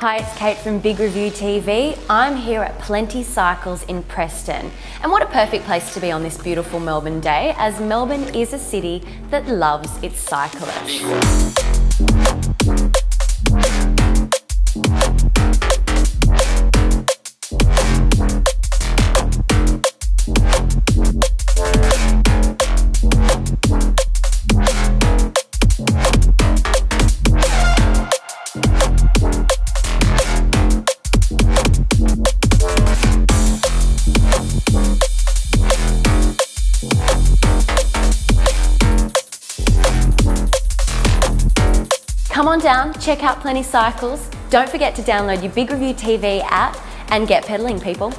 Hi, it's Kate from Big Review TV. I'm here at Plenty Cycles in Preston. And what a perfect place to be on this beautiful Melbourne day, as Melbourne is a city that loves its cyclists. Come on down, check out Plenty Cycles. Don't forget to download your Big Review TV app and get pedaling, people.